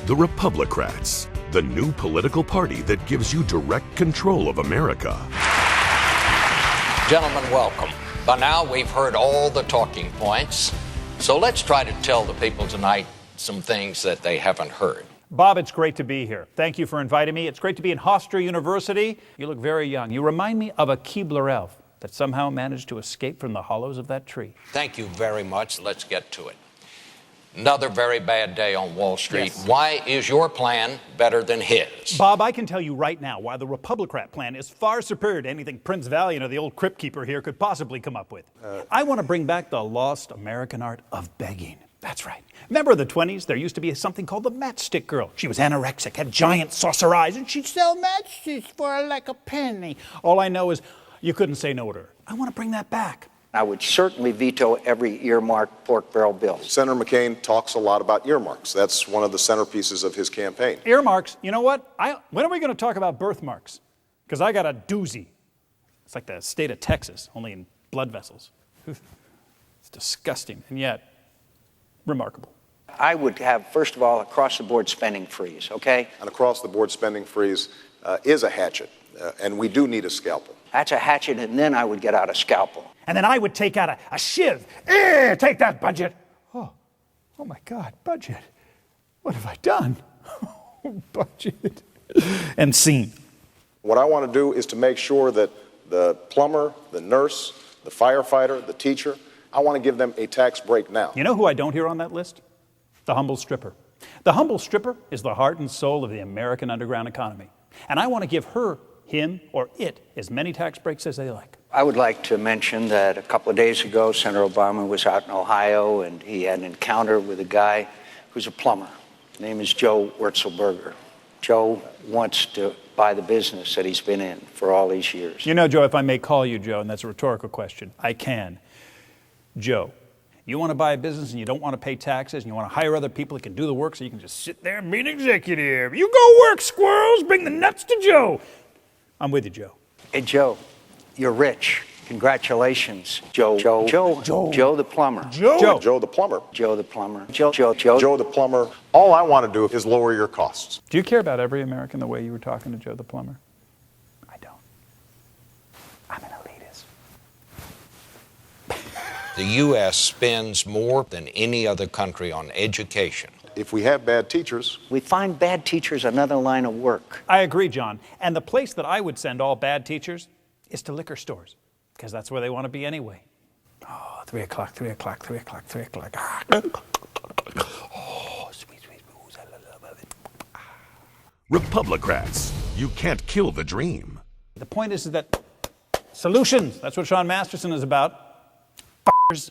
The Republicrats, the new political party that gives you direct control of America. Gentlemen, welcome. By now, we've heard all the talking points, so let's try to tell the people tonight some things that they haven't heard. Bob, it's great to be here. Thank you for inviting me. It's great to be in Hofstra University. You look very young. You remind me of a Keebler elf that somehow managed to escape from the hollows of that tree. Thank you very much. Let's get to it. Another very bad day on Wall Street. Yes. Why is your plan better than his? Bob, I can tell you right now why the Republicrat plan is far superior to anything Prince Valiant or the old Crypt Keeper here could possibly come up with. I want to bring back the lost American art of begging. That's right. Remember in the 20s, there used to be something called the matchstick girl. She was anorexic, had giant saucer eyes, and she'd sell matchsticks for like a penny. All I know is you couldn't say no to her. I want to bring that back. I would certainly veto every earmarked pork barrel bill. Senator McCain talks a lot about earmarks. That's one of the centerpieces of his campaign. Earmarks, you know what? When are we going to talk about birthmarks? Because I got a doozy. It's like the state of Texas, only in blood vessels. It's disgusting, and yet remarkable. I would have, first of all, across-the-board spending freeze, okay? An across-the-board spending freeze is a hatchet, and we do need a scalpel. That's a hatchet, and then I would get out a scalpel. And then I would take out a shiv. Take that, budget. Oh my God, budget. What have I done? Budget. And scene. What I want to do is to make sure that the plumber, the nurse, the firefighter, the teacher, I want to give them a tax break now. You know who I don't hear on that list? The humble stripper. The humble stripper is the heart and soul of the American underground economy. And I want to give her, him, or it as many tax breaks as they like. I would like to mention that a couple of days ago, Senator Obama was out in Ohio, and he had an encounter with a guy who's a plumber. His name is Joe Wurzelberger. Joe wants to buy the business that he's been in for all these years. You know, Joe, if I may call you Joe, and that's a rhetorical question, I can. Joe, you want to buy a business and you don't want to pay taxes, and you want to hire other people that can do the work so you can just sit there and be an executive. You go work, squirrels. Bring the nuts to Joe. I'm with you, Joe. Hey, Joe, you're rich. Congratulations, Joe the plumber. Joe the plumber. Joe the plumber. Joe the plumber. All I want to do is lower your costs. Do you care about every American the way you were talking to Joe the plumber? I don't. I'm an elitist. The U.S. spends more than any other country on education. If we have bad teachers, We find bad teachers another line of work. I agree, John. And the place that I would send all bad teachers is to liquor stores, because that's where they want to be anyway. Oh, 3 o'clock, 3 o'clock, 3 o'clock, 3 o'clock. Oh, sweet, sweet booze. I love it. Republicrats, you can't kill the dream. The point is that solutions, that's what Sean Masterson is about. F***ers.